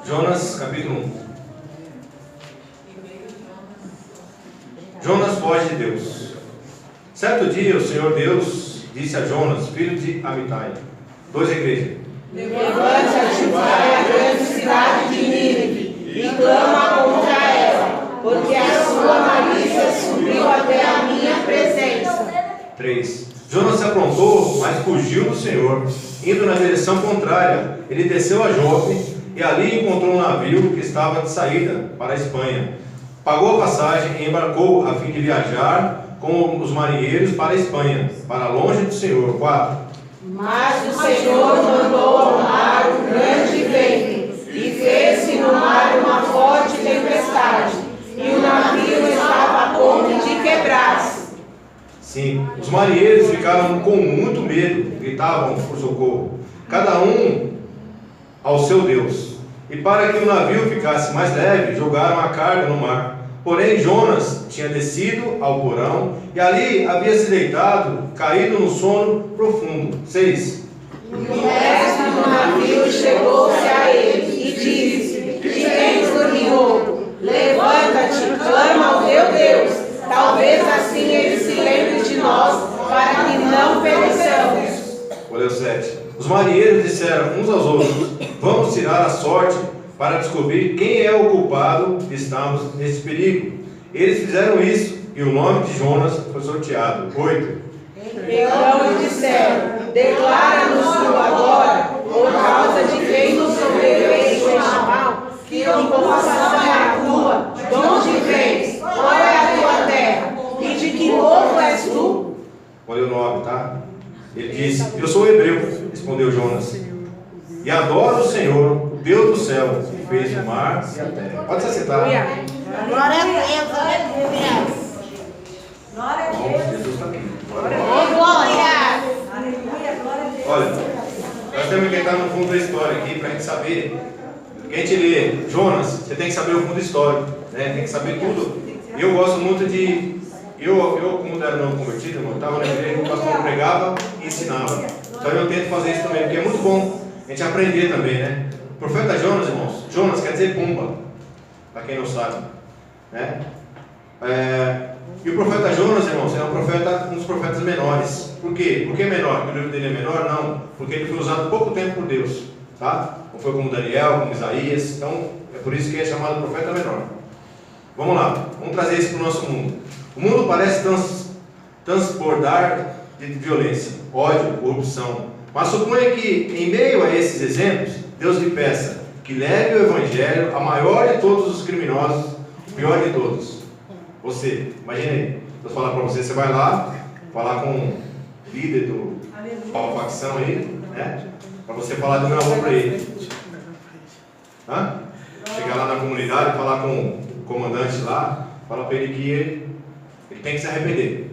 Jonas, capítulo 1. Jonas foge de Deus. Certo dia, o Senhor Deus disse a Jonas, filho de Amitai, 2 igrejas: Levanta-te, vai à grande cidade de Nínive e clama contra ela, porque a sua malícia subiu até a minha presença. 3. Jonas se aprontou, mas fugiu do Senhor, indo na direção contrária. Ele desceu a Jope e ali encontrou um navio que estava de saída para a Espanha. Pagou a passagem e embarcou a fim de viajar com os marinheiros para a Espanha, para longe do Senhor. 4. Mas o Senhor mandou ao mar um grande vento, e fez-se no mar uma forte tempestade, e o navio estava a ponto de quebrar-se. Sim, os marinheiros ficaram com muito medo, gritavam por socorro, cada um ao seu Deus. E para que o navio ficasse mais leve, jogaram a carga no mar. Porém, Jonas tinha descido ao porão e ali havia se deitado, caído no sono profundo. 6. O mestre do navio chegou-se a ele e disse: Que tens dormido? Levanta-te, clama ao teu Deus. Talvez assim ele se lembre de nós, para que não pereçamos. Olha o 7. Os marinheiros disseram uns aos outros: Vamos tirar a sorte para descobrir quem é o culpado de estarmos nesse perigo. Eles fizeram isso e o nome de Jonas foi sorteado. 8. Então lhe disseram: Declara-nos tu agora, por causa de quem nos sobreveio este mal, que ocupação é a tua, de onde vens, qual é a tua terra, e de que povo és tu? Olha o 9, tá? Ele disse: Eu sou hebreu, respondeu Jonas, e adoro o Senhor, o Deus do céu, que fez o mar e a terra. Pode se assentar. Glória a Deus, aleluia. Glória a Deus. Jesus está aqui. Glória. Olha, nós temos que entrar no fundo da história aqui para a gente saber. Porque a gente lê Jonas, você tem que saber o fundo histórico, né? Tem que saber tudo. Eu gosto muito de. Eu como era não convertido, eu estava na igreja, o pastor pregava e ensinava. Então eu tento fazer isso também, porque é muito bom a gente aprender também, né? O profeta Jonas, irmãos, Jonas quer dizer pomba, para quem não sabe, né? E o profeta Jonas, irmãos, é um dos profetas menores. Por quê? Por que menor? Porque o livro dele é menor? Não, porque ele foi usado pouco tempo por Deus, tá? Não foi como Daniel, como Isaías, então é por isso que é chamado profeta menor. Vamos lá, vamos trazer isso para o nosso mundo. O mundo parece transbordar de violência, ódio, corrupção. Mas suponha que, em meio a esses exemplos, Deus lhe peça que leve o Evangelho a maior de todos os criminosos, o pior de todos. Você, imagine aí, Deus falar para você, você vai lá, falar com o líder do qual facção aí, né? Para você falar do meu amor para ele. Hã? Chegar lá na comunidade, falar com o comandante lá, falar para ele que ele tem que se arrepender.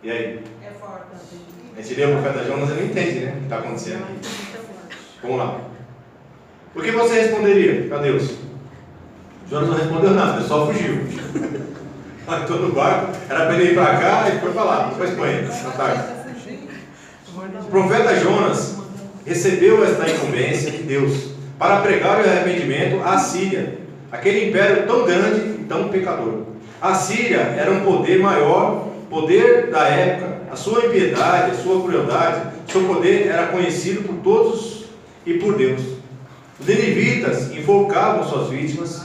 E aí? É forte. A gente lê o profeta Jonas e não entende, né? O que está acontecendo aqui. Vamos lá. O que você responderia a Deus? Jonas não respondeu nada, ele só fugiu. Entrou no barco, era para ele ir para cá e foi para lá, foi para a Espanha, na tarde. O profeta Jonas recebeu esta incumbência de Deus para pregar o arrependimento à Síria, aquele império tão grande e tão pecador. A Síria era um poder maior, poder da época. A sua impiedade, a sua crueldade, seu poder era conhecido por todos e por Deus. Os ninivitas enforcavam suas vítimas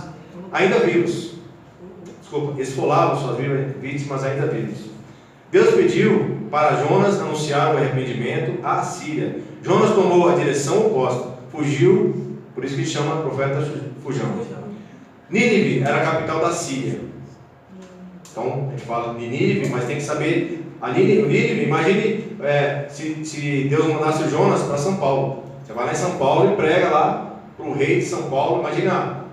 ainda vivos. Esfolavam suas vítimas ainda vivos. Deus pediu para Jonas anunciar o arrependimento à Síria. Jonas tomou a direção oposta, fugiu, por isso que chama profeta fujão. Nínive era a capital da Síria. Então, a gente fala Nínive, mas tem que saber, a Nínive, imagine se Deus mandasse o Jonas para São Paulo. Você vai lá em São Paulo e prega lá para o rei de São Paulo, imagina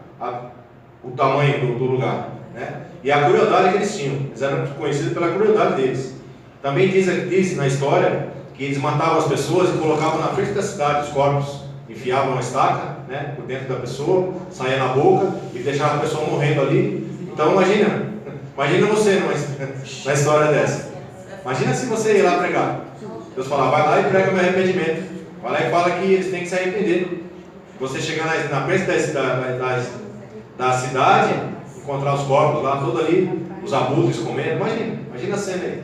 o tamanho do lugar, né? E a crueldade que eles tinham, eles eram conhecidos pela crueldade deles. Também diz na história que eles matavam as pessoas e colocavam na frente da cidade os corpos, enfiavam uma estaca, né, por dentro da pessoa, saía na boca e deixava a pessoa morrendo ali. Então imagina você na história dessa. Imagina se você ir lá pregar. Deus fala, vai lá e prega meu arrependimento. Vai lá e fala que eles têm que se arrepender. Você chegar na frente da cidade, encontrar os corpos lá, tudo ali, os abutres comendo. Imagina a cena aí.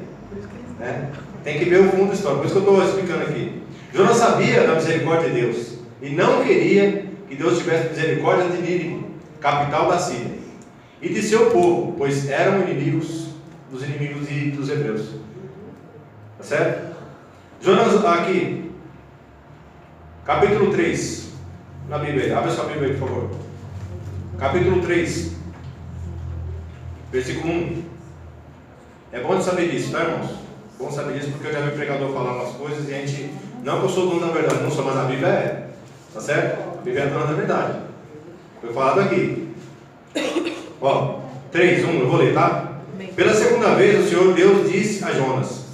Né? Tem que ver o fundo da história, por isso que eu estou explicando aqui. Jonas sabia da misericórdia de Deus e não queria que Deus tivesse misericórdia de Nínive, capital da Síria, e de seu povo, pois eram inimigos dos inimigos dos hebreus. Tá certo? Jonas, aqui, capítulo 3, na Bíblia, abre sua Bíblia aí, por favor. Capítulo 3, versículo 1. É bom de saber disso, tá, irmãos? Bom saber disso porque eu já vi o pregador falar umas coisas e a gente, não que eu sou dono da verdade, não sou, mas a Bíblia é, tá certo? A Bíblia é dona da verdade. Foi falado aqui. Ó, 3, 1, eu vou ler, tá? Pela segunda vez o Senhor Deus disse a Jonas: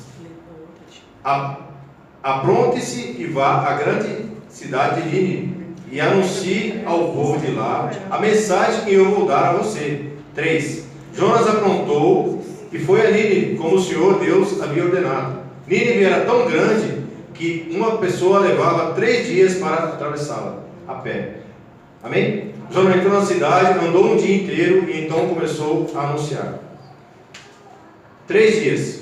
apronte-se e vá à grande cidade de Nínive e anuncie ao povo de lá a mensagem que eu vou dar a você. 3. Jonas aprontou e foi a Nínive, como o Senhor Deus havia ordenado. Nínive era tão grande que uma pessoa levava 3 dias para atravessá-la a pé. Amém? Jonas entrou na cidade, andou um dia inteiro e então começou a anunciar. 3 dias.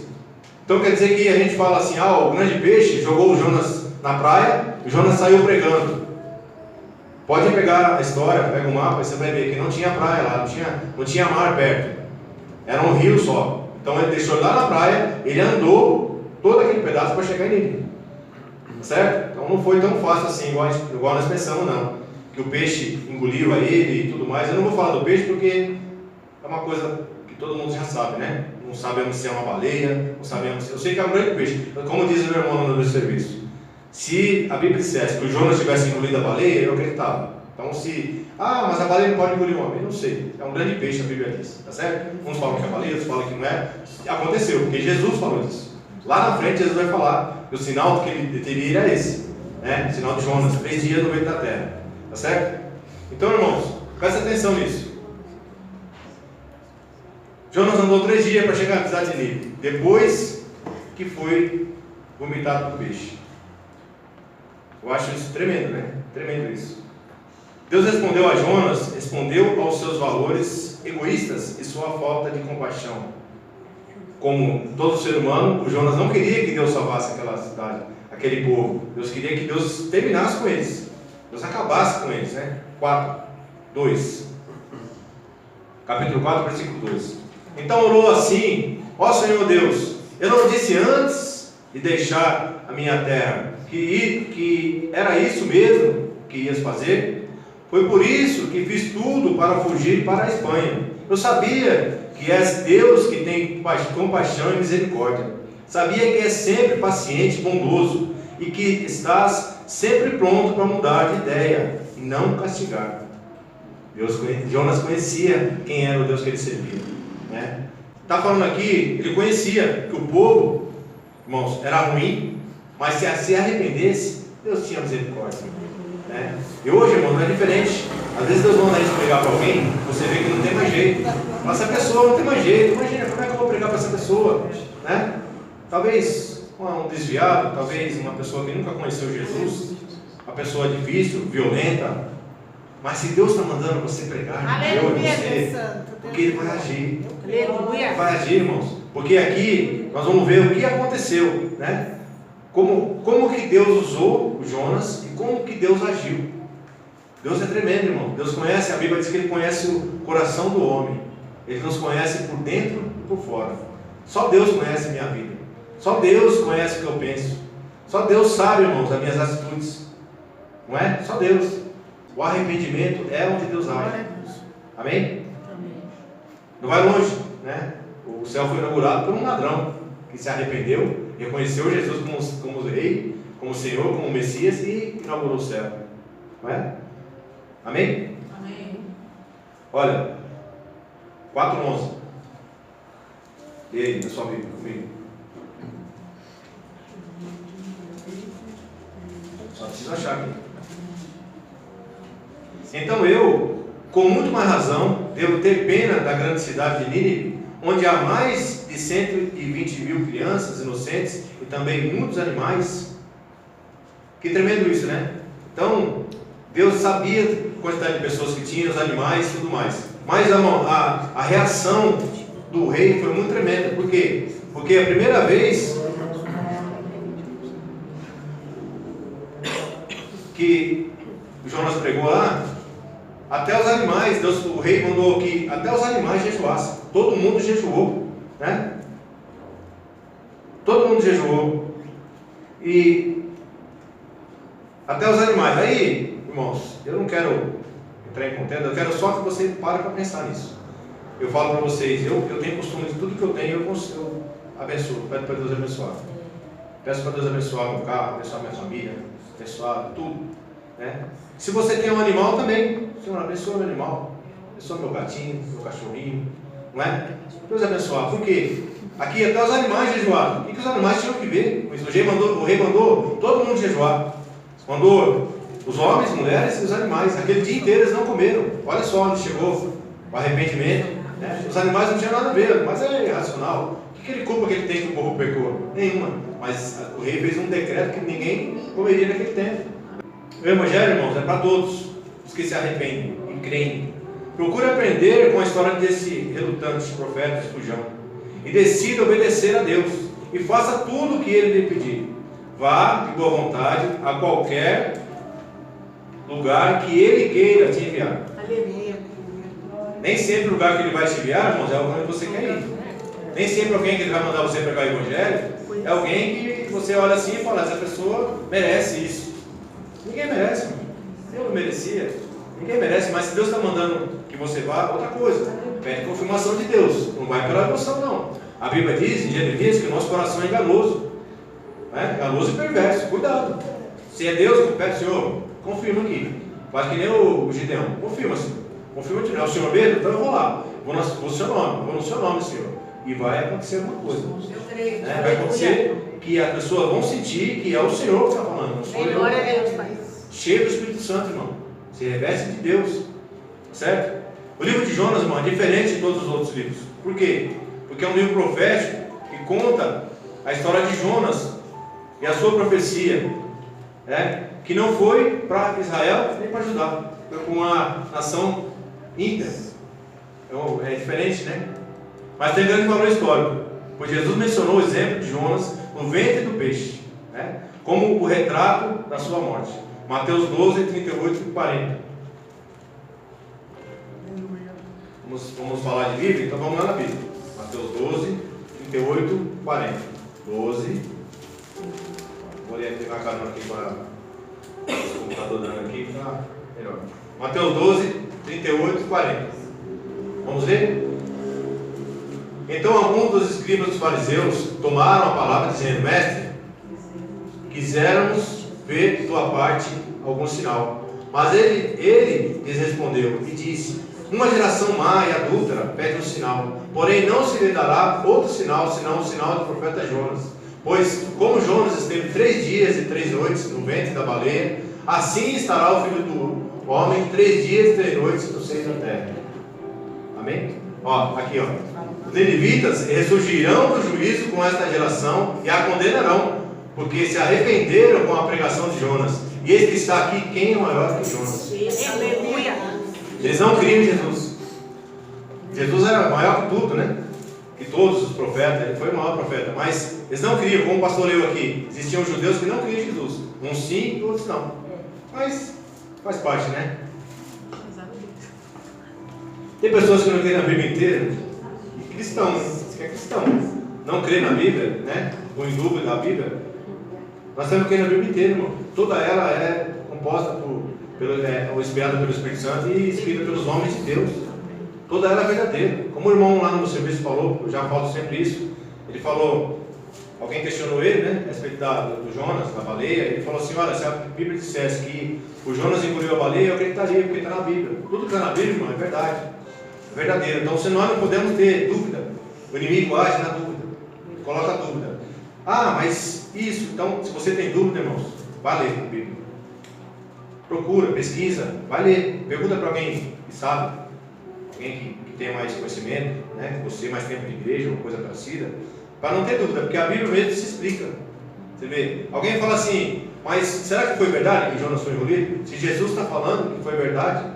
Então quer dizer que a gente fala assim: o grande peixe jogou o Jonas na praia e o Jonas saiu pregando. Pode pegar a história, pega o mapa e você vai ver que não tinha praia lá, não tinha mar perto. Era um rio só. Então ele deixou lá na praia, ele andou todo aquele pedaço para chegar em Nínive. Certo? Então não foi tão fácil assim, igual nós pensamos, não. Que o peixe engoliu a ele e tudo mais. Eu não vou falar do peixe porque é uma coisa que todo mundo já sabe, né? Não sabemos se é uma baleia, não sabemos. Eu sei que é um grande peixe. Como diz o meu irmão no meu serviço, se a Bíblia dissesse que o Jonas tivesse engolido a baleia, eu acreditava. Então mas a baleia não pode engolir um homem. Eu não sei. É um grande peixe, a Bíblia diz. Tá certo? Uns falam que é baleia, outros falam que não é. Aconteceu, porque Jesus falou disso. Lá na frente Jesus vai falar. E o sinal que ele teria era esse. Né? O sinal de Jonas, 3 dias no meio da terra. Tá certo? Então, irmãos, presta atenção nisso. Jonas andou 3 dias para chegar na cidade de Nínive, depois que foi vomitado por peixe. Eu acho isso tremendo, né? Tremendo isso. Deus respondeu a Jonas, respondeu aos seus valores egoístas e sua falta de compaixão. Como todo ser humano, o Jonas não queria que Deus salvasse aquela cidade, aquele povo. Deus queria que Deus terminasse com eles. Deus acabasse com eles, né? 2. Capítulo 4, versículo 2. Então orou assim: ó Senhor Deus, eu não disse antes de deixar a minha terra que era isso mesmo que ias fazer? Foi por isso que fiz tudo para fugir para a Espanha. Eu sabia que és Deus que tem compaixão e misericórdia. Sabia que és sempre paciente e bondoso e que estás sempre pronto para mudar de ideia e não castigar. Jonas conhecia quem era o Deus que ele servia, né? Está falando aqui, ele conhecia que o povo, irmãos, era ruim, mas se arrependesse, Deus tinha misericórdia, né? E hoje, irmão, não é diferente. Às vezes Deus manda a gente pregar para alguém, você vê que não tem mais jeito. Mas essa pessoa não tem mais jeito. Imagina, como é que eu vou pregar para essa pessoa, né? Talvez um desviado, talvez uma pessoa que nunca conheceu Jesus, uma pessoa difícil, violenta. Mas se Deus está mandando você pregar, eu e você, porque Ele vai agir. Aleluia. Vai agir, irmãos. Porque aqui nós vamos ver o que aconteceu, né? Como que Deus usou o Jonas e como que Deus agiu. Deus é tremendo, irmão. Deus conhece, a Bíblia diz que Ele conhece o coração do homem. Ele nos conhece por dentro e por fora. Só Deus conhece a minha vida. Só Deus conhece o que eu penso. Só Deus sabe, irmãos, as minhas atitudes. Não é? Só Deus. O arrependimento é onde Deus age. Amém? Não vai longe, né? O céu foi inaugurado por um ladrão que se arrependeu, reconheceu Jesus como rei, como Senhor, como Messias e inaugurou o céu. Não é? Amém? Amém. Olha, 4:11. E aí, na sua Bíblia, comigo. Só preciso achar aqui. Então eu, com muito mais razão, devo ter pena da grande cidade de Nínive, onde há mais de 120 mil crianças inocentes e também muitos animais. Que tremendo isso, né? Então, Deus sabia a quantidade de pessoas que tinha, os animais e tudo mais. Mas a reação do rei foi muito tremenda. Por quê? Porque a primeira vez que Jonas pregou lá, até os animais, o rei mandou que até os animais jejuassem. Todo mundo jejuou, né? Todo mundo jejuou. E até os animais. Aí, irmãos, eu não quero entrar em contenda, eu quero só que você pare para pensar nisso. Eu falo para vocês, eu tenho costume de tudo que eu tenho, eu abençoo, peço para Deus abençoar. Peço para Deus abençoar meu carro, abençoar minha família, abençoar tudo, né? Se você tem um animal também, Senhor, abençoa meu animal, abençoa meu gatinho, meu cachorrinho, não é? Deus abençoar. Por quê? Aqui até os animais jejuaram. O que os animais tinham que ver? O rei mandou todo mundo jejuar. Mandou os homens, mulheres e os animais. Aquele dia inteiro eles não comeram. Olha só onde chegou o arrependimento, né? Os animais não tinham nada a ver, mas é irracional. Que ele culpa que ele tem que o povo pecou? Nenhuma. Mas o rei fez um decreto que ninguém comeria naquele tempo. O Evangelho, irmãos, é para todos os que se arrependem e creem. Procure aprender com a história desse relutante profeta Spurgeon e decida obedecer a Deus e faça tudo o que Ele lhe pedir. Vá de boa vontade a qualquer lugar que Ele queira te enviar. Nem sempre o lugar que Ele vai te enviar, irmãos, é onde você quer ir. Nem sempre alguém que Ele vai mandar você pregar o Evangelho é alguém que você olha assim e fala, essa pessoa merece isso. Ninguém merece, irmão. Eu não merecia. Ninguém merece, mas se Deus está mandando que você vá, outra coisa. Pede confirmação de Deus. Não vai pela emoção, não. A Bíblia diz em Jeremias que o nosso coração é enganoso. Enganoso e perverso. Cuidado. Se é Deus, pede, Senhor, confirma aqui. Faz que nem o Gideão. Confirma, Senhor. Confirma que é o Senhor mesmo, então eu vou lá. Vou no seu nome, Senhor. E vai acontecer alguma coisa. Vai acontecer que as pessoas vão sentir que é o Senhor que está falando. Não sou eu. Cheio do Espírito Santo, irmão. Se reveste de Deus. Certo? O livro de Jonas, irmão, é diferente de todos os outros livros. Por quê? Porque é um livro profético que conta a história de Jonas e a sua profecia, que não foi para Israel nem para Judá. Foi com uma nação ímpia. Então, é diferente, né? Mas tem grande valor histórico. Pois Jesus mencionou o exemplo de Jonas no ventre do peixe, como o retrato da sua morte. Mateus 12, 38 e 40. Vamos falar de Bíblia? Então vamos lá na Bíblia. Mateus 12, 38 e 40. 12. Vou ligar a canal aqui para o computador dando aqui para melhor. Mateus 12, 38 e 40. Vamos ver? Então alguns dos escribas dos fariseus tomaram a palavra dizendo, mestre, quiséramos ver de tua parte algum sinal. Mas ele lhes respondeu e disse, uma geração má e adúltera pede um sinal, porém não se lhe dará outro sinal, senão o sinal do profeta Jonas. Pois como Jonas esteve 3 dias e 3 noites no ventre da baleia, assim estará o Filho do Homem 3 dias e 3 noites no seio da terra. Amém? Aqui, os ninivitas ressurgirão do juízo com esta geração e a condenarão, porque se arrependeram com a pregação de Jonas. E eis que está aqui quem é maior que Jonas. Aleluia. Eles não criam em Jesus. Jesus era maior que tudo, né? Que todos os profetas, ele foi o maior profeta. Mas eles não criam, como o pastor leu aqui. Existiam judeus que não criam em Jesus. Uns sim, outros não. Mas faz parte, né? Tem pessoas que não creem na Bíblia inteira. E cristão, né? Que é cristão. Não crê na Bíblia, né? Ou em dúvida da Bíblia. Nós temos que crer na Bíblia inteira, irmão. Toda ela é composta ou inspirada pelo Espírito Santo e escrita pelos homens de Deus. Toda ela é verdadeira. Como o irmão lá no serviço falou, eu já falo sempre isso. Ele falou, alguém questionou ele, né? A respeito do Jonas, da baleia. Ele falou assim, olha, se a Bíblia dissesse que o Jonas engoliu a baleia, eu acreditaria, porque está na Bíblia. Tudo que está na Bíblia, irmão, é verdade. É verdadeiro. Então, se nós não podemos ter dúvida, o inimigo age na dúvida. Coloca a dúvida. Mas isso, então, se você tem dúvida, irmãos, vai ler a Bíblia. Procura, pesquisa, vai ler. Pergunta para alguém que sabe, alguém que tenha mais conhecimento, né? Você mais tempo de igreja, ou coisa parecida, para não ter dúvida, porque a Bíblia mesmo se explica. Você vê, alguém fala assim, Mas será que foi verdade que Jonas foi engolido? Se Jesus está falando que foi verdade,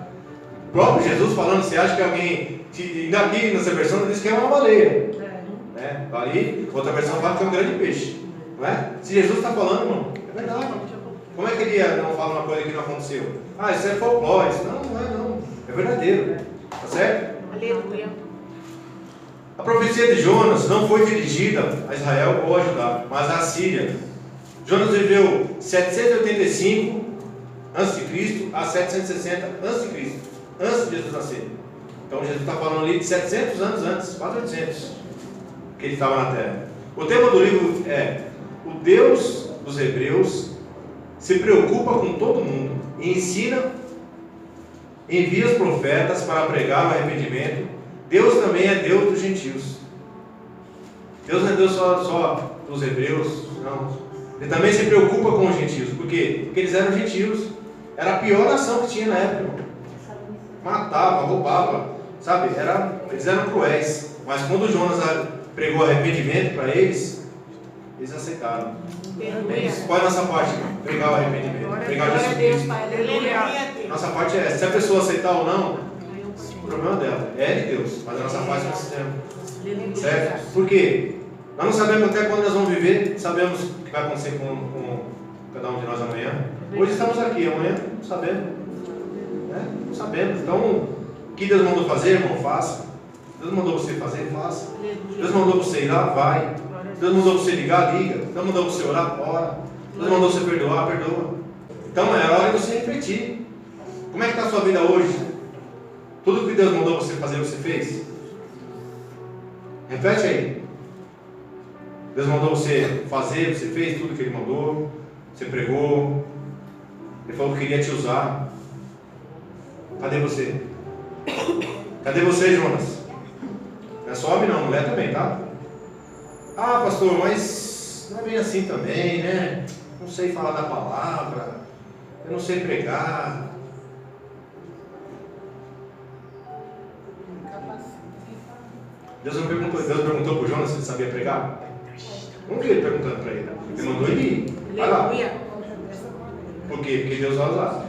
o próprio Jesus falando, você acha que alguém, ainda aqui nessa versão diz que é uma baleia, né? Ali, outra versão fala que é um grande peixe, não é? Se Jesus está falando, irmão, é verdade. Como é que ele não fala uma coisa que não aconteceu? Ah, isso é folclore. Não é não. É verdadeiro. Tá certo? Aleluia. A profecia de Jonas não foi dirigida a Israel ou a Judá, mas a Síria. Jonas viveu 785 a.C. a 760 a.C., antes de Jesus nascer. Então Jesus está falando ali de 700 anos antes, quase 800, que ele estava na terra. O tema do livro é: o Deus dos Hebreus se preocupa com todo mundo e ensina, envia os profetas para pregar o arrependimento. Deus também é Deus dos gentios. Deus não é Deus só dos hebreus, não. Ele também se preocupa com os gentios. Por quê? Porque eles eram gentios. Era a pior nação que tinha na época. Matava, roubava, sabe? Eles eram cruéis. Mas quando Jonas pregou arrependimento para eles, eles aceitaram. Qual é a nossa parte? Pregar o arrependimento. Pregar Jesus Cristo. Nossa parte é essa. Se a pessoa aceitar ou não, o problema dela. É de Deus. Mas a nossa parte nós fizemos. Certo? Por quê? Nós não sabemos até quando nós vamos viver. Sabemos o que vai acontecer com cada um de nós amanhã. Hoje estamos aqui, amanhã não sabemos. Não sabemos. Então, o que Deus mandou fazer, irmão, faça. Deus mandou você fazer, faça. Deus mandou você ir lá, vai. Deus mandou você ligar, liga. Deus mandou você orar, ora. Deus mandou você perdoar, perdoa. Então é hora de você refletir. Como é que está a sua vida hoje? Tudo que Deus mandou você fazer, você fez? Repete aí. Deus mandou você fazer, você fez tudo que Ele mandou. Você pregou. Ele falou que queria te usar. Cadê você? Cadê você, Jonas? Não é só homem não, mulher também, tá? Ah, pastor, mas não é bem assim também, né? Não sei falar da palavra, eu não sei pregar. Deus perguntou para o Jonas se ele sabia pregar? Não vi ele perguntando para ele. Ele mandou ele ir. Vai lá. Por quê? Porque Deus vai usar.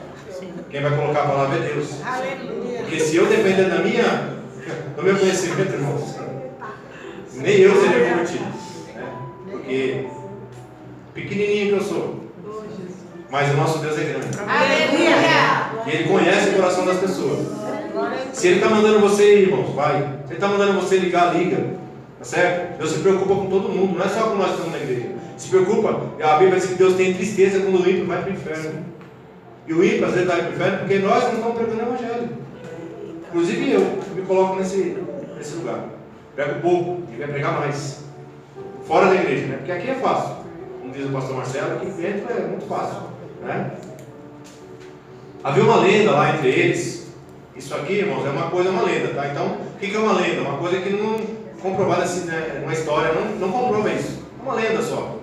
Quem vai colocar a palavra é Deus. Porque se eu depender do meu conhecimento, irmãos, nem eu seria convertido. Porque pequenininho que eu sou, mas o nosso Deus é grande. E Ele conhece o coração das pessoas. Se Ele está mandando você ir, irmãos, vai. Se Ele está mandando você ligar, liga. Tá certo? Deus se preocupa com todo mundo, não é só com nós que estamos na igreja. Se preocupa, a Bíblia diz que Deus tem tristeza quando o ímpio vai para o inferno. E o ímpio às vezes vai para o inferno porque nós não estamos pregando o Evangelho. Inclusive eu me coloco nesse lugar. Prego pouco, devia pregar mais. Fora da igreja, né? Porque aqui é fácil. Como diz o pastor Marcelo, aqui dentro é muito fácil, né? Havia uma lenda lá entre eles. Isso aqui, irmãos, é uma lenda, tá? Então, o que é uma lenda? Uma coisa que não comprovada assim, né? Uma história, não comprova isso. É uma lenda só.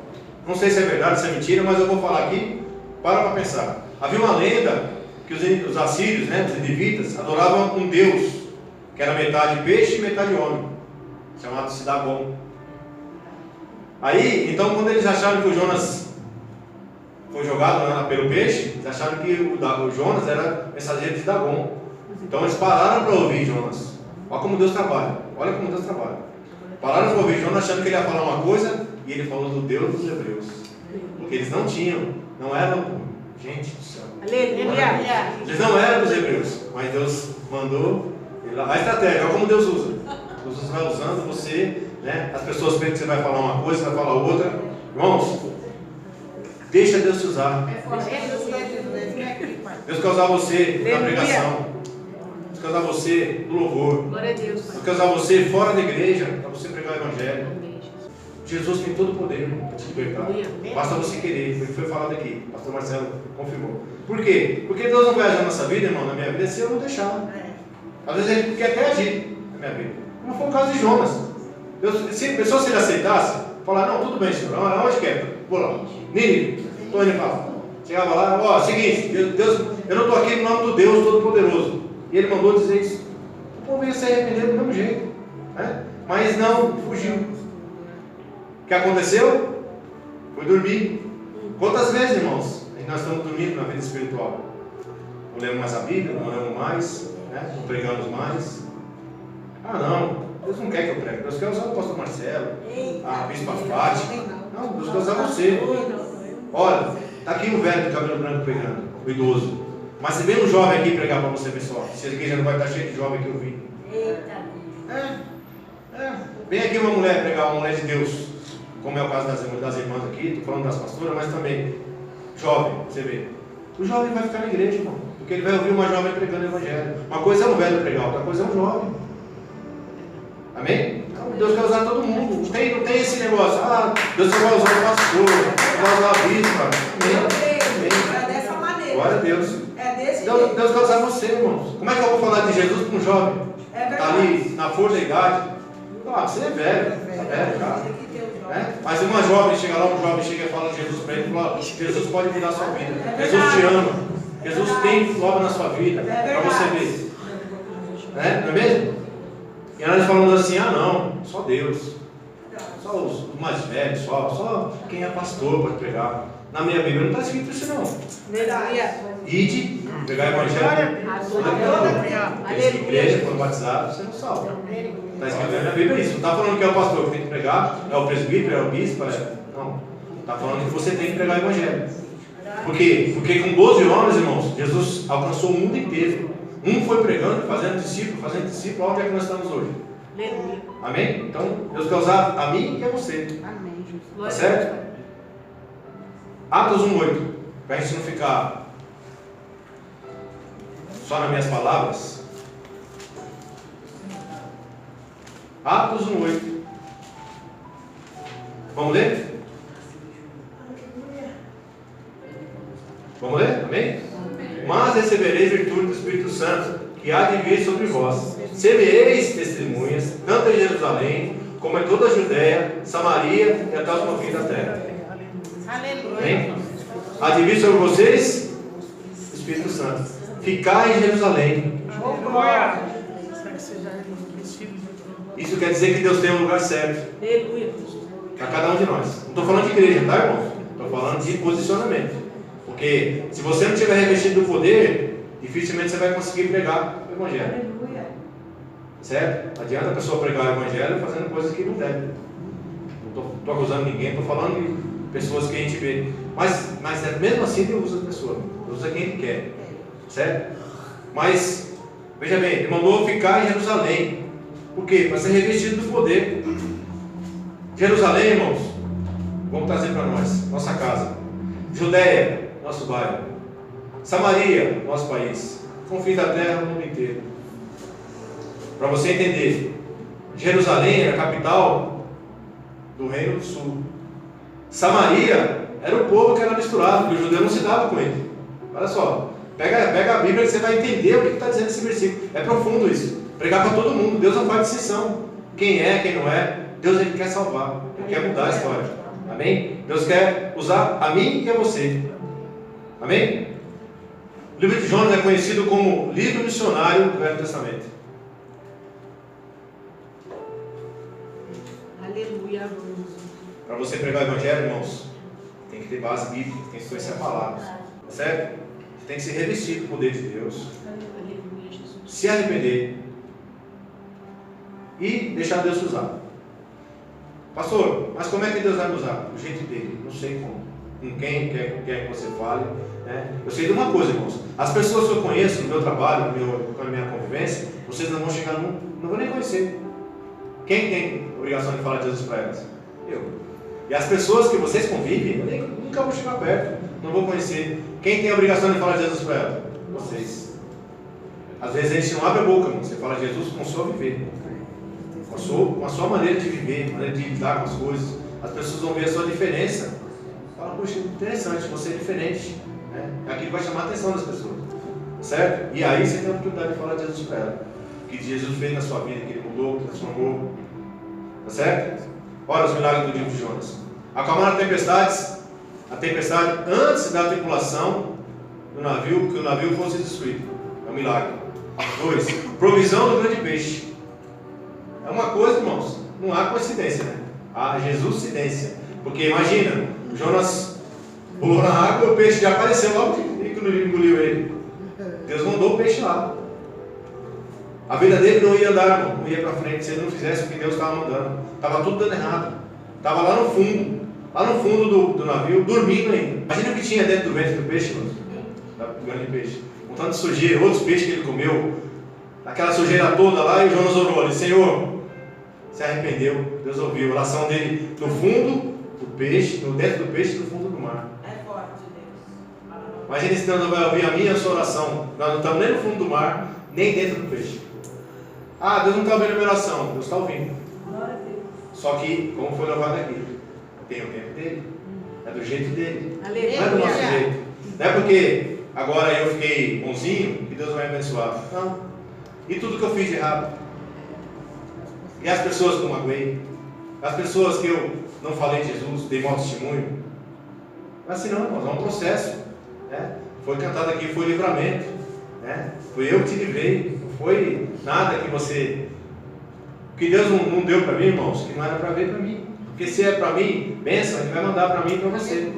Não sei se é verdade, se é mentira, mas eu vou falar aqui para pensar. Havia uma lenda que os assírios, né, os nivitas, adoravam um deus que era metade peixe e metade homem, chamado Dagon. Aí, então, quando eles acharam que o Jonas foi jogado, né, pelo peixe, eles acharam que o Jonas era mensageiro de Dagon. Então eles pararam para ouvir Jonas. Olha como Deus trabalha. Olha como Deus trabalha. Pararam para ouvir Jonas achando que ele ia falar uma coisa e ele falou do Deus dos Hebreus. Porque eles não eram, gente do céu. Aleluia. Eles não eram dos Hebreus, mas Deus mandou. A estratégia, olha como Deus usa. Deus vai usando você, né? As pessoas pensam que você vai falar uma coisa, você vai falar outra. Irmãos, deixa Deus te usar. Deus quer usar você na pregação. Deus quer usar você no louvor. Glória a Deus. Deus quer usar você fora da igreja para você pregar o Evangelho. Jesus tem todo o poder para te libertar. Basta você querer. Foi o que foi falado aqui. O pastor Marcelo confirmou. Por quê? Porque Deus não vai agir na nossa vida, irmão, na minha vida, se eu não deixar. Às vezes Ele quer até agir na minha vida. Não foi o caso de Jonas. Se a pessoa se ele aceitasse, falar, não, tudo bem, Senhor, aonde quer? Vou lá. Nínive, estou indo para. Chegava lá, ó, seguinte, Deus, eu não estou aqui no nome do Deus Todo-Poderoso. E Ele mandou dizer isso. O povo ia se arrepender do mesmo jeito. Né? Mas não, fugiu. O que aconteceu? Foi dormir. Quantas vezes, irmãos, a E nós estamos dormindo na vida espiritual. Não lemos mais a Bíblia, não oramos mais, né? Não pregamos mais. Ah, não, Deus não quer que eu pregue. Deus quer usar o apóstolo Marcelo, a bispa Fátima. Não, Deus quer usar você. Olha, está aqui um velho de cabelo branco pregando, o idoso. Mas se vem um jovem aqui pregar para você, pessoal, se a igreja não vai estar cheia de jovem que eu vi. Vem aqui uma mulher pregar, uma mulher de Deus, como é o caso das irmãs aqui, estou falando das pastoras, mas também jovem, você vê. O jovem vai ficar na igreja, irmão, porque ele vai ouvir uma jovem pregando o evangelho. Uma coisa é um velho pregar, outra coisa é um jovem. Amém? Então, Deus quer usar todo mundo. Não tem esse negócio. Ah, Deus só vai usar o pastor, vai usar a bispa. É dessa maneira. Glória a Deus. É desse Deus jeito. quer usar você, irmãos. Como é que eu vou falar de Jesus para um jovem? Está ali na flor da idade. Ah, você é velho. Está velho já. Mas uma jovem chega lá, um jovem chega e fala de Jesus para ele e fala: Jesus pode mudar a sua vida. Jesus te ama. Jesus tem obra na sua vida. Para você ver. Não é mesmo? E nós falamos assim: ah, não, só Deus. Só os mais velhos, só quem é pastor pode pregar. Na minha Bíblia não está escrito isso, não. Ide, pregar o evangelho. Aqueles que igreja foram batizados, você não salva. Está escrito na Bíblia isso. Não está falando que é o pastor que tem que pregar, é o presbítero, é o bispo, não. Está falando que você tem que pregar o evangelho. Por quê? Porque com 12 homens, irmãos, Jesus alcançou o mundo inteiro. Um foi pregando, fazendo discípulo, onde é que nós estamos hoje? Amém? Então, Deus quer usar a mim e a você. Amém. Tá certo? Atos 1:8. Para a gente não ficar só nas minhas palavras. Atos 1:8. Vamos ler? Vamos ler? Amém? Mas recebereis virtude do Espírito Santo, que há de vir sobre vós. Sereis testemunhas, tanto em Jerusalém, como em toda a Judéia, Samaria e até os confins da terra. Amém? Há de vir sobre vocês o Espírito Santo. Ficai em Jerusalém. Isso quer dizer que Deus tem um lugar certo para cada um de nós. Não estou falando de igreja, tá, irmão? Estou falando de posicionamento. Porque se você não estiver revestido do poder, dificilmente você vai conseguir pregar o evangelho. Certo? Não adianta a pessoa pregar o evangelho fazendo coisas que não deve. Não estou acusando ninguém, estou falando de pessoas que a gente vê. Mas mesmo assim Deus usa a pessoa. Deus usa quem Ele quer. Certo? Mas, veja bem, Ele mandou ficar em Jerusalém. Por quê? Para ser revestido do poder. Jerusalém, irmãos, vamos trazer para nós, nossa casa. Judéia, nosso bairro. Samaria, nosso país. Confins da terra, o mundo inteiro. Para você entender, Jerusalém era a capital do Reino do Sul. Samaria era o povo que era misturado, porque o judeu não se dava com ele. Olha só, pega a Bíblia que você vai entender o que está dizendo esse versículo. É profundo isso. Pregar para todo mundo. Deus não faz distinção. Quem é, quem não é. Deus Ele quer salvar. Ele quer mudar a história. Amém? Deus quer usar a mim e a você. Amém? O livro de Jonas é conhecido como livro missionário do Velho Testamento. Aleluia. Para você pregar o evangelho, irmãos, tem que ter base bíblica, tem que conhecer a palavra. Certo? Você tem que se revestir do poder de Deus. Se arrepender e deixar Deus usar. Pastor, mas como é que Deus vai me usar? Do jeito dele, não sei como. Com quem quer que você fale. Né? Eu sei de uma coisa, irmãos. As pessoas que eu conheço no meu trabalho, com a minha convivência, vocês não vão chegar, não vão nem conhecer. Quem tem obrigação de falar de Jesus para elas? Eu. E as pessoas que vocês convivem, eu nunca vou chegar perto, não vou conhecer. Quem tem a obrigação de falar de Jesus para elas? Vocês. Às vezes a gente não abre a boca, irmão. Você fala de Jesus com o seu viver. Com a sua maneira de viver, maneira de lidar com as coisas. As pessoas vão ver a sua diferença. Fala, poxa, interessante, você é diferente. Né? Aquilo vai chamar a atenção das pessoas. Certo? E aí você tem a oportunidade de falar de Jesus para ela. O que Jesus fez na sua vida, que Ele mudou, transformou. Tá certo? Olha os milagres do livro de Jonas. Acalmaram a tempestade antes da tripulação do navio, que o navio fosse destruído. É um milagre. 2. Provisão do grande peixe. É uma coisa, irmãos, não há coincidência, né? Há Jesuscidência. Porque imagina, Jonas Pulou na água e o peixe já apareceu logo e engoliu ele. Deus mandou o peixe lá. A vida dele não ia andar, irmão, não ia para frente se ele não fizesse o que Deus estava mandando. Estava tudo dando errado. Estava lá no fundo do navio, dormindo ainda. Imagina o que tinha dentro do ventre do peixe, irmão. Do grande peixe. Um tanto de sujeira, outros peixes que ele comeu, aquela sujeira toda lá, e o Jonas orou ali: Senhor, se arrependeu. Deus ouviu a oração dele no fundo do peixe, no dentro do peixe e no fundo do mar. É forte, Deus. Imagina se Deus não vai ouvir a minha e a sua oração. Nós não estamos nem no fundo do mar, nem dentro do peixe. Ah, Deus não está ouvindo a minha oração. Deus está ouvindo. Glória a Deus. Só que, como foi louvado aqui, tem o tempo dele, é do jeito dele, Aleluia. não é do nosso jeito. Não é porque agora eu fiquei bonzinho que Deus vai me abençoar. Não. E tudo que eu fiz de errado? E as pessoas que eu magoei? As pessoas que eu não falei de Jesus, dei mau testemunho? Mas assim não, irmãos, é um processo. Né? Foi cantado aqui, foi livramento. Né? Foi eu que te livrei. Não foi nada que você... que Deus não deu para mim, irmãos, que não era para ver para mim. Porque se é para mim, bênção, Ele vai mandar para mim e para você.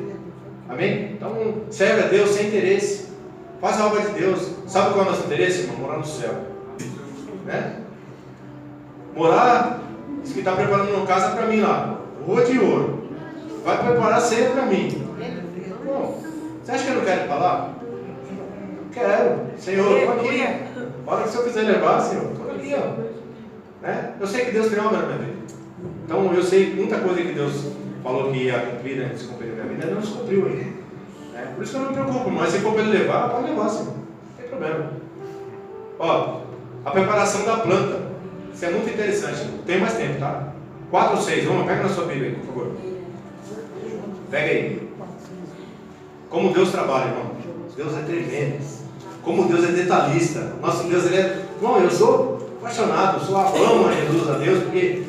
Amém? Então, serve a Deus sem interesse. Faz a obra de Deus. Sabe qual é o nosso interesse, irmão? Morar no céu. Né? Morar, diz que está preparando uma casa para mim lá. Rua de ouro. Vai preparar ceia para mim. Bom, você acha que eu não quero ir para lá? Quero. Senhor, estou aqui. A hora que o Senhor quiser levar, Senhor, estou aqui, ó. Né? Eu sei que Deus tem uma obra na minha vida. Então eu sei muita coisa que Deus falou que ia cumprir, né? Se cumprir na minha vida, não se cumpriu ainda. Né? Por isso que eu não me preocupo, mas se for para ele levar, pode levar, Senhor. Não tem problema. Ó, a preparação da planta. Isso é muito interessante. Tem mais tempo, tá? 4 ou 6, vamos, pega na sua Bíblia aí, por favor. Pega aí. Como Deus trabalha, irmão. Deus é tremendo. Como Deus é detalhista. Nosso Deus, Ele é... Irmão, eu sou apaixonado, sou amo a Jesus, a Deus, porque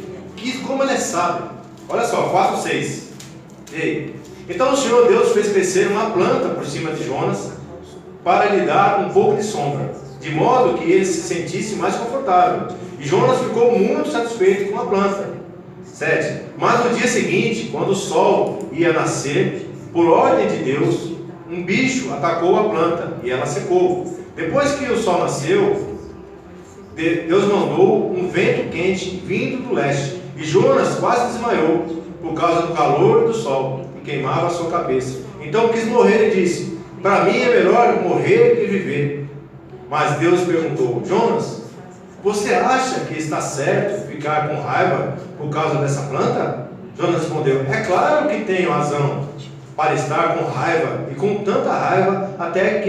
como Ele é sábio. Olha só, 4, 6. Ei. Então o Senhor Deus fez crescer uma planta por cima de Jonas para lhe dar um pouco de sombra, de modo que ele se sentisse mais confortável. E Jonas ficou muito satisfeito com a planta. 7. Mas no dia seguinte, quando o sol ia nascer, por ordem de Deus, um bicho atacou a planta e ela secou. Depois que o sol nasceu, Deus mandou um vento quente vindo do leste, e Jonas quase desmaiou por causa do calor do sol que queimava a sua cabeça. Então quis morrer e disse: para mim é melhor morrer que viver. Mas Deus perguntou: Jonas, você acha que está certo ficar com raiva por causa dessa planta? Jonas respondeu: é claro que tenho razão para estar com raiva, e com tanta raiva até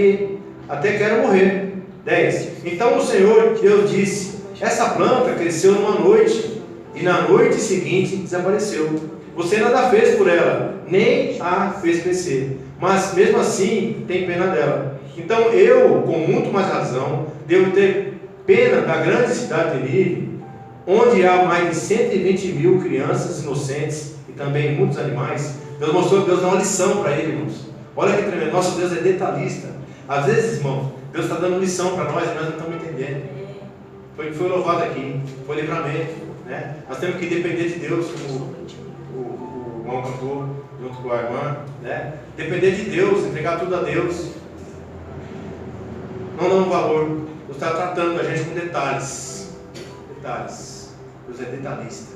quero morrer. 10. Então o Senhor Deus disse: essa planta cresceu numa noite, e na noite seguinte desapareceu. Você nada fez por ela, nem a fez crescer, mas mesmo assim tem pena dela. Então eu, com muito mais razão, devo ter pena da grande cidade de Nínive, onde há mais de 120 mil crianças inocentes e também muitos animais. Deus mostrou que Deus dá uma lição para ele, irmãos. Olha que tremendo, nosso Deus é detalhista. Às vezes, irmão, Deus está dando lição para nós e nós não estamos entendendo. Foi louvado aqui, foi livramento, né? Nós temos que depender de Deus, como o irmão cantou junto com a irmã, né? Depender de Deus, entregar tudo a Deus. Não dando valor. Deus está tratando a gente com detalhes. Detalhes. Deus é detalhista.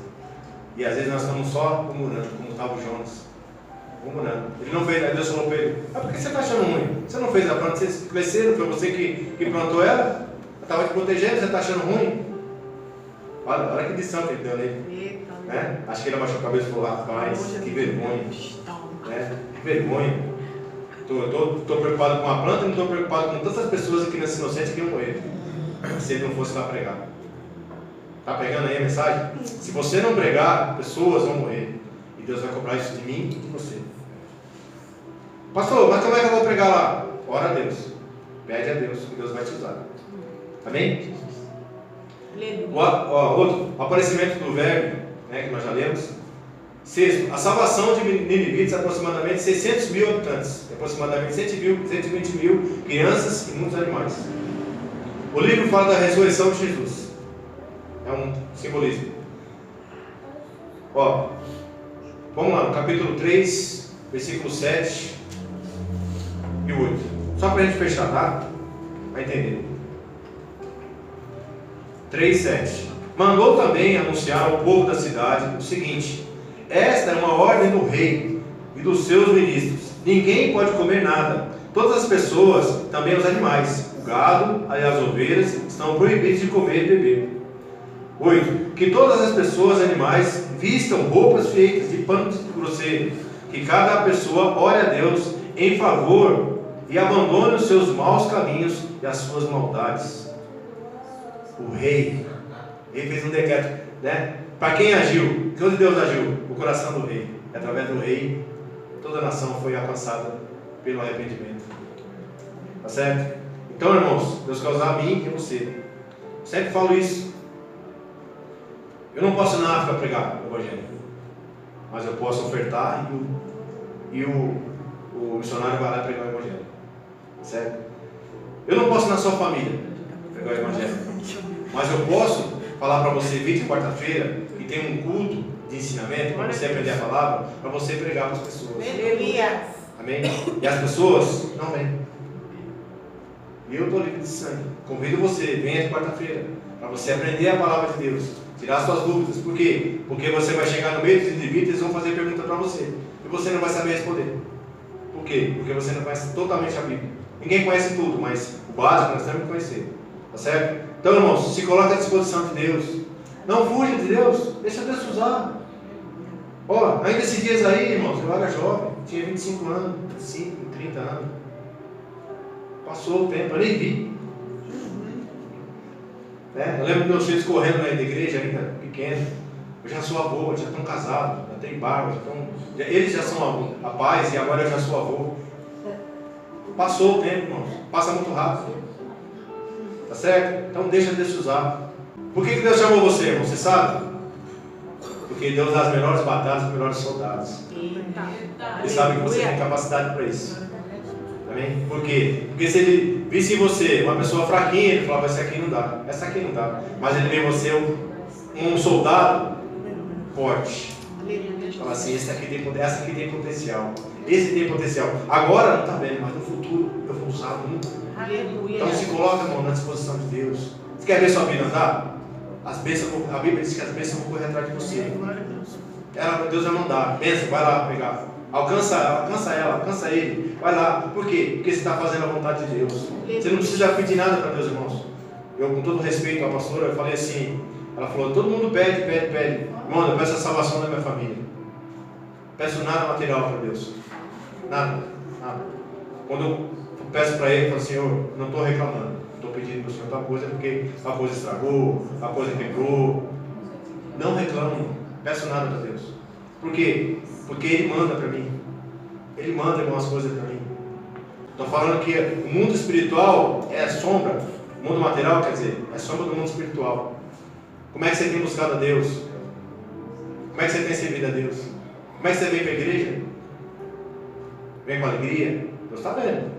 E às vezes nós estamos só murmurando, como estava o Jonas. Murmurando. Ele não fez, aí Deus falou para ele: por que você está achando ruim? Você não fez a planta, você cresceu, foi você que plantou ela? Estava te protegendo, você está achando ruim? Olha que lição que ele deu nele. Né? Acho que ele abaixou a cabeça e falou: rapaz, que vergonha. Né? Que vergonha. Estou preocupado com a planta e não estou preocupado com tantas pessoas aqui nessa inocente que iam morrer. Se ele não fosse lá pregar. Está pegando aí a mensagem? Se você não pregar, pessoas vão morrer. E Deus vai cobrar isso de mim e de você. Pastor, mas como é que eu vou pregar lá? Ora a Deus. Pede a Deus, que Deus vai te usar. Amém? Outro, o aparecimento do verbo, né, que nós já lemos. 6. A salvação de Ninivitas, aproximadamente 600 mil habitantes, aproximadamente 120 mil crianças e muitos animais. O livro fala da ressurreição de Jesus. É um simbolismo. Vamos lá, no capítulo 3, versículo 7. e 8. Só para a gente fechar, tá? Vai entender. 3:7. Mandou também anunciar ao povo da cidade o seguinte: esta é uma ordem do rei e dos seus ministros. Ninguém pode comer nada. Todas as pessoas, também os animais, o gado e as ovelhas, estão proibidos de comer e beber. 8. Que todas as pessoas, animais, vistam roupas feitas de pano grosseiro. Que cada pessoa ore a Deus em favor e abandone os seus maus caminhos e as suas maldades. O rei, ele fez um decreto, né? Para quem agiu? Que onde Deus agiu? O coração do rei. E através do rei, toda a nação foi alcançada pelo arrependimento. Tá certo? Então, irmãos, Deus quer usar a mim e você. Sempre falo isso. Eu não posso ir na África pregar o Evangelho, mas eu posso ofertar e o missionário vai lá pregar o Evangelho. Certo? Eu não posso ir na sua família pregar o Evangelho, mas eu posso falar para você, 20 quarta-feira, e tem um culto de ensinamento para você aprender a palavra, para você pregar para as pessoas. Amém? E as pessoas não vêm. E eu estou livre de sangue. Convido você, venha de quarta-feira, para você aprender a palavra de Deus, tirar suas dúvidas. Por quê? Porque você vai chegar no meio dos indivíduos e eles vão fazer pergunta para você. E você não vai saber responder. Por quê? Porque você não conhece totalmente a Bíblia. Ninguém conhece tudo, mas o básico nós temos que conhecer. Tá certo? Então, irmãos, se coloque à disposição de Deus. Não fuja de Deus. Deixa Deus te usar. Ó, ainda esses dias aí, irmãos, eu era jovem, tinha 25 anos, 25, 30 anos. Passou o tempo, eu nem vi. Eu lembro dos meus filhos correndo na igreja, ainda pequeno. Eu já sou avô, já estão casados, já tem barba, eles já são rapazes e agora eu já sou avô. Passou o tempo, irmãos. Passa muito rápido. Tá certo? Então deixa Deus te usar. Por que Deus chamou você, irmão? Você sabe? Porque Deus dá as melhores batalhas para os melhores soldados. Ele sabe que você tem capacidade para isso. Amém? Por quê? Porque se ele visse em você uma pessoa fraquinha, ele falava, essa aqui não dá, essa aqui não dá. Mas ele vê em você um soldado forte. Fala assim, essa aqui tem potencial. Esse tem potencial. Agora não está vendo, mas no futuro eu vou usar muito. Então se coloca, irmão, na disposição de Deus. Você quer ver sua vida andar? As bênçãos, a Bíblia diz que as bênçãos vão correr atrás de você. Deus vai mandar. Bênção, vai lá pegar. Alcança ela, alcança ele. Vai lá. Por quê? Porque você está fazendo a vontade de Deus. Você não precisa pedir nada para Deus, irmãos. Eu, com todo respeito à pastora, eu falei assim. Ela falou, todo mundo pede. Irmão, eu peço a salvação da minha família. Peço nada material para Deus. Nada. Quando eu peço para ele, eu falo, Senhor, não estou reclamando. Estou pedindo para o Senhor tal coisa porque a coisa estragou, a coisa quebrou. Não reclamo. Peço nada para Deus. Por quê? Porque Ele manda para mim. Ele manda algumas coisas para mim. Estou falando que o mundo espiritual é a sombra. O mundo material, quer dizer, é a sombra do mundo espiritual. Como é que você tem buscado a Deus? Como é que você tem servido a Deus? Como é que você vem para a igreja? Vem com alegria? Deus está vendo.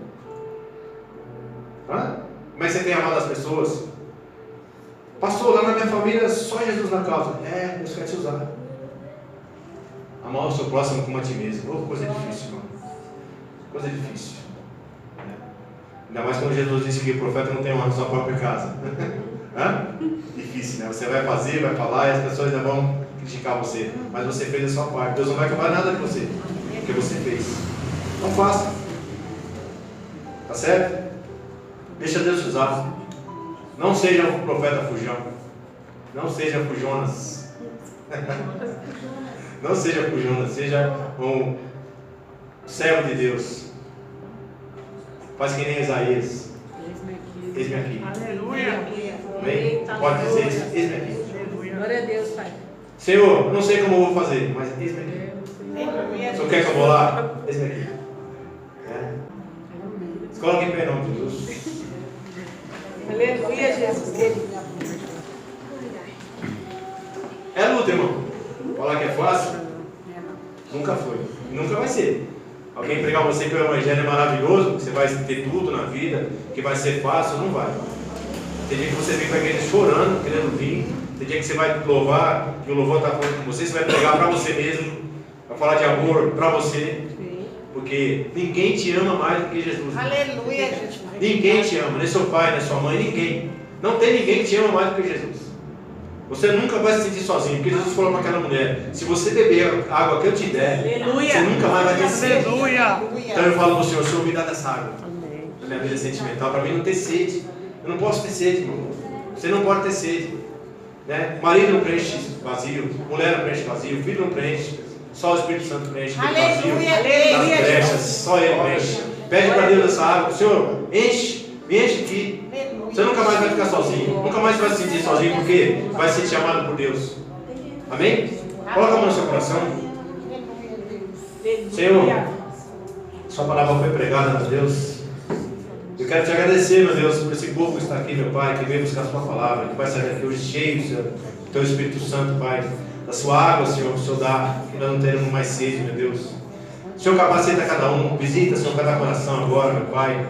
Como é que você tem amado as pessoas? Pastor, lá na minha família só Jesus na causa. Deus quer te usar. Amar o seu próximo como a ti mesmo. Coisa difícil, irmão. Coisa difícil. Ainda mais quando Jesus disse que o profeta não tem honra na sua própria casa. Difícil, né? Você vai fazer, vai falar e as pessoas ainda vão criticar você. Mas você fez a sua parte. Deus não vai cobrar nada de você. Porque você fez. Não faça. Tá certo? Deixa Deus te usar. Não seja um profeta fujão. Não seja fujonas. Não seja fujonas. Seja um servo de Deus. Faz que nem Isaías. Eis-me aqui. Aleluia. Amém? Pode dizer isso. Eis-me aqui. Glória a Deus, Pai. Senhor, não sei como eu vou fazer, mas eis-me aqui. O senhor quer que eu vou lá? Eis-me aqui. Se coloque em pé, em nome de Jesus. Aleluia, Jesus. É luta, irmão. Falar que é fácil? Nunca foi. E nunca vai ser. Alguém pregar você que o Evangelho é maravilhoso, que você vai ter tudo na vida, que vai ser fácil, não vai. Tem dia que você vem para a igreja chorando, querendo vir. Tem dia que você vai louvar, que o louvor está falando com você vai pregar para você mesmo, vai falar de amor para você. Porque ninguém te ama mais do que Jesus. Aleluia, gente. Ninguém te ama, nem seu pai, nem sua mãe, ninguém. Não tem ninguém que te ama mais do que Jesus. Você nunca vai se sentir sozinho, porque Jesus falou para aquela mulher: se você beber a água que eu te der, você nunca mais vai ter sede. Então eu falo para o Senhor: Senhor, me dá dessa água na minha vida sentimental, para mim não ter sede. Eu não posso ter sede, meu irmão. Você não pode ter sede, né? Marido não preenche vazio, mulher não preenche vazio, filho não preenche, só o Espírito Santo preenche vazio, nas brechas, só Ele preenche. Pede para Deus essa água: Senhor, enche, me enche aqui. Você nunca mais vai ficar sozinho, nunca mais vai se sentir sozinho, porque vai se sentir amado por Deus. Amém? Coloca a mão no seu coração. Senhor, sua palavra foi pregada, meu Deus. Eu quero te agradecer, meu Deus, por esse povo que está aqui, meu Pai, que veio buscar a sua palavra, que vai sair daqui hoje cheio, Senhor, do teu Espírito Santo, Pai, da sua água, Senhor, que o Senhor dá, que nós não teremos mais sede, meu Deus. Senhor, capacita cada um, visita, Senhor, cada coração agora, meu Pai.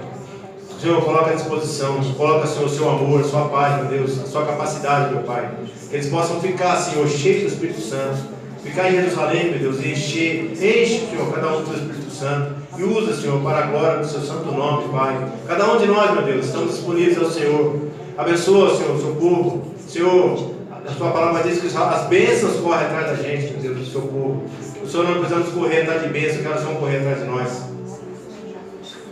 Senhor, coloca à disposição, coloca, Senhor, o seu amor, a sua paz, meu Deus, a sua capacidade, meu Pai. Que eles possam ficar, Senhor, cheios do Espírito Santo, ficar em Jerusalém, meu Deus, e enche, Senhor, cada um do Espírito Santo. E usa, Senhor, para a glória do seu santo nome, Pai. Cada um de nós, meu Deus, estamos disponíveis ao Senhor. Abençoa, Senhor, o seu povo. Senhor, a sua palavra diz que as bênçãos correm atrás da gente, meu Deus, do seu povo. O Senhor não precisamos correr atrás de bênçãos, que elas vão correr atrás de nós.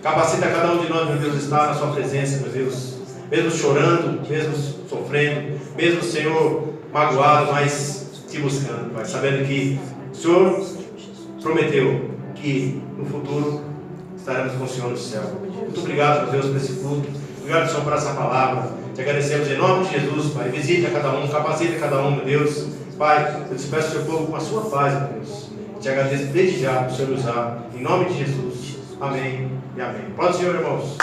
Capacita cada um de nós, meu Deus, estar na sua presença, meu Deus. Mesmo chorando, mesmo sofrendo, mesmo, Senhor, magoado, mas te buscando, Pai. Sabendo que o Senhor prometeu que no futuro estaremos com o Senhor no céu. Muito obrigado, meu Deus, por esse culto. Obrigado, Senhor, por essa palavra. Te agradecemos em nome de Jesus, Pai. Visita cada um, capacita cada um, meu Deus. Pai, eu despeço o seu povo com a sua paz, meu Deus. Te agradeço desde já por o Senhor usar. Em nome de Jesus. Amém e amém. Pode, Senhor, irmãos.